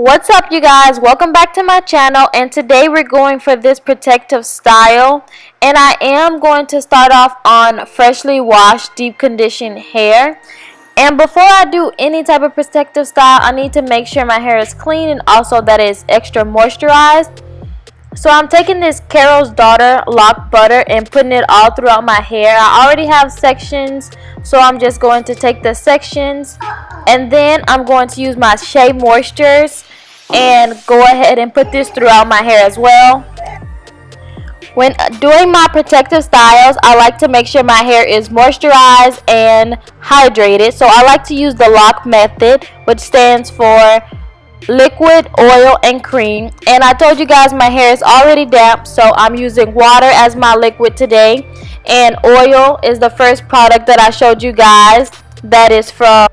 What's up, you guys? Welcome back to my channel, and today we're going for this protective style, and I am going to start off on freshly washed deep conditioned hair. And before I do any type of protective style, I need to make sure my hair is clean and also that it's extra moisturized. So I'm taking this Carol's Daughter lock butter and putting it all throughout my hair. I already have sections, so I'm just going to take the sections, and then I'm going to use my Shea Moistures and go ahead and put this throughout my hair as well. When doing my protective styles, I like to make sure my hair is moisturized and hydrated. So I like to use the lock method, which stands for liquid, oil, and cream. And I told you guys my hair is already damp, so I'm using water as my liquid today. And oil is the first product that I showed you guys. That is from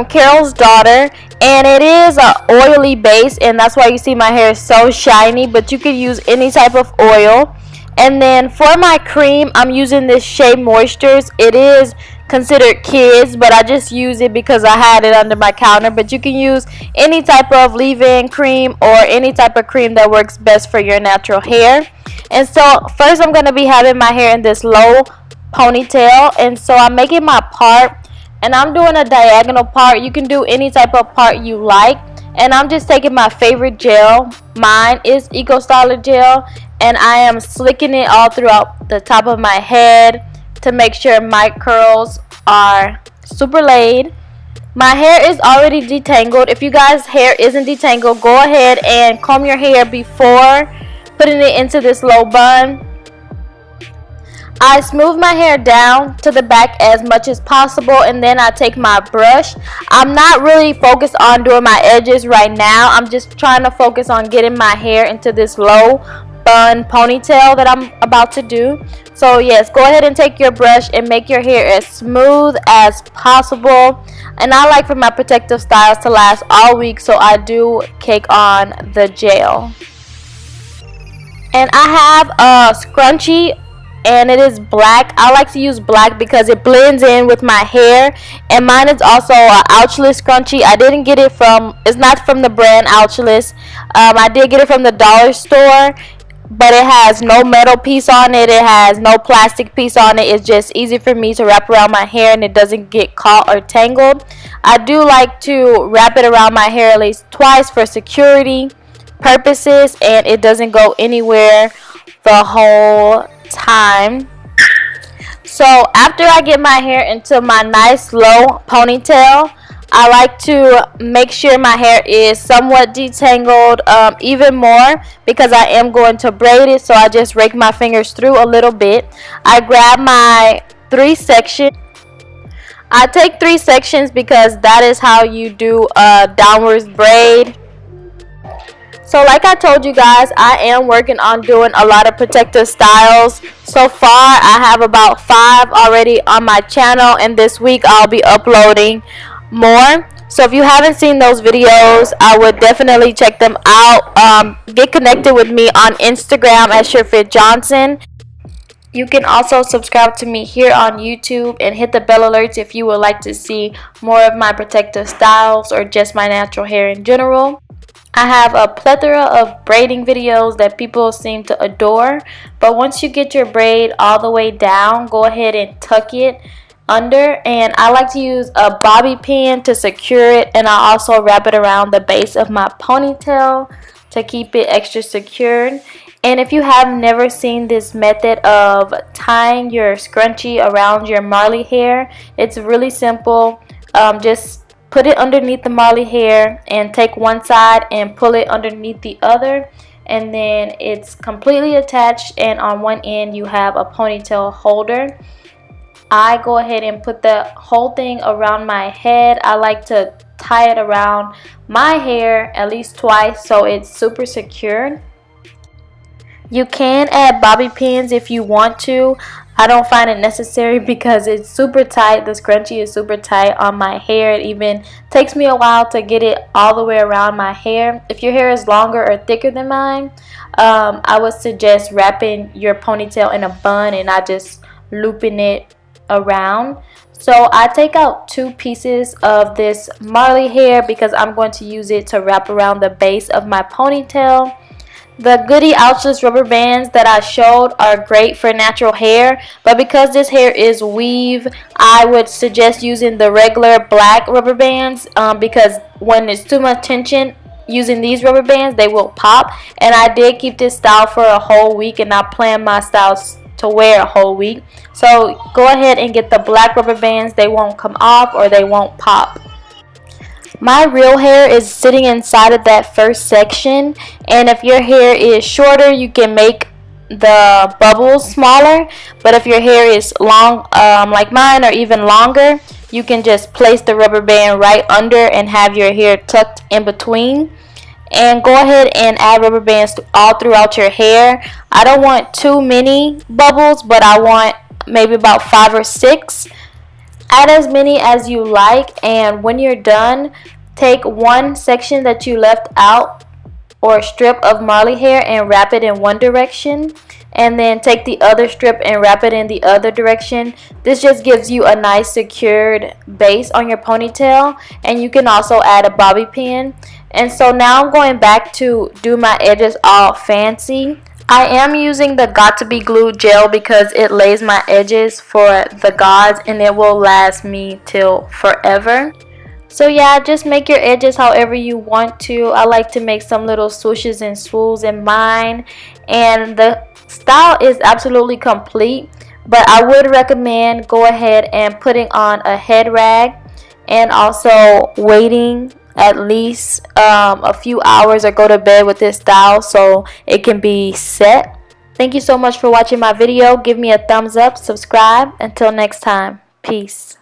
Carol's Daughter, and it is an oily base, and that's why you see my hair is so shiny, but you could use any type of oil. And then for my cream, I'm using this Shea Moistures. It is considered kids, but I just use it because I had it under my counter. But you can use any type of leave-in cream or any type of cream that works best for your natural hair. And so first I'm going to be having my hair in this low ponytail, and so I'm making my part, and I'm doing a diagonal part. You can do any type of part you like, and I'm just taking my favorite gel. Mine is Eco Styler gel, and I am slicking it all throughout the top of my head to make sure my curls are super laid. My hair is already detangled. If you guys' hair isn't detangled, go ahead and comb your hair before putting it into this low bun. I smooth my hair down to the back as much as possible, and then I take my brush. I'm not really focused on doing my edges right now. I'm just trying to focus on getting my hair into this low bun ponytail that I'm about to do. So yes, go ahead and take your brush and make your hair as smooth as possible. And I like for my protective styles to last all week, so I do cake on the gel. And I have a scrunchie, and it is black. I like to use black because it blends in with my hair. And mine is also an Ouchless scrunchie. I didn't get it from, it's not from the brand Ouchless. I did get it from the dollar store, but it has no metal piece on it. It has no plastic piece on it. It's just easy for me to wrap around my hair, and it doesn't get caught or tangled. I do like to wrap it around my hair at least twice for security purposes, and it doesn't go anywhere the whole time. So after I get my hair into my nice low ponytail, I like to make sure my hair is somewhat detangled even more, because I am going to braid it. So I just rake my fingers through a little bit. I grab my 3 sections. I take 3 sections because that is how you do a downwards braid. So like I told you guys, I am working on doing a lot of protective styles. So far I have about 5 already on my channel, and this week I'll be uploading more. So if you haven't seen those videos, I would definitely check them out. Get connected with me on Instagram at SureFitJohnson. You can also subscribe to me here on YouTube and hit the bell alerts if you would like to see more of my protective styles or just my natural hair in general. I have a plethora of braiding videos that people seem to adore, but once you get your braid all the way down, go ahead and tuck it under. And I like to use a bobby pin to secure it, and I also wrap it around the base of my ponytail to keep it extra secured. And if you have never seen this method of tying your scrunchie around your Marley hair, it's really simple. Just put it underneath the Marley hair and take one side and pull it underneath the other, and then it's completely attached, and on one end you have a ponytail holder. I go ahead and put the whole thing around my head. I like to tie it around my hair at least twice so it's super secured. You can add bobby pins if you want to. I don't find it necessary because it's super tight. The scrunchie is super tight on my hair. It even takes me a while to get it all the way around my hair. If your hair is longer or thicker than mine, I would suggest wrapping your ponytail in a bun and not just looping it around. So I take out 2 pieces of this Marley hair because I'm going to use it to wrap around the base of my ponytail. The Goody Ouchless rubber bands that I showed are great for natural hair, but because this hair is weave, I would suggest using the regular black rubber bands because when it's too much tension using these rubber bands, they will pop. And I did keep this style for a whole week, and I plan my styles to wear a whole week. So go ahead and get the black rubber bands. They won't come off or they won't pop. My real hair is sitting inside of that first section, and if your hair is shorter, you can make the bubbles smaller, but if your hair is long like mine or even longer, you can just place the rubber band right under and have your hair tucked in between. And go ahead and add rubber bands all throughout your hair. I don't want too many bubbles, but I want maybe about 5 or 6. Add as many as you like, and when you're done, take one section that you left out or strip of Marley hair and wrap it in one direction, and then take the other strip and wrap it in the other direction. This just gives you a nice secured base on your ponytail, and you can also add a bobby pin. And so now I'm going back to do my edges all fancy. I am using the Got To Be Glue gel because it lays my edges for the gods and it will last me till forever. So yeah, just make your edges however you want to. I like to make some little swooshes and swools in mine, and the style is absolutely complete, but I would recommend go ahead and putting on a head rag and also waiting at least a few hours or go to bed with this style so it can be set. Thank you so much for watching my video. Give me a thumbs up, subscribe. Until next time, peace.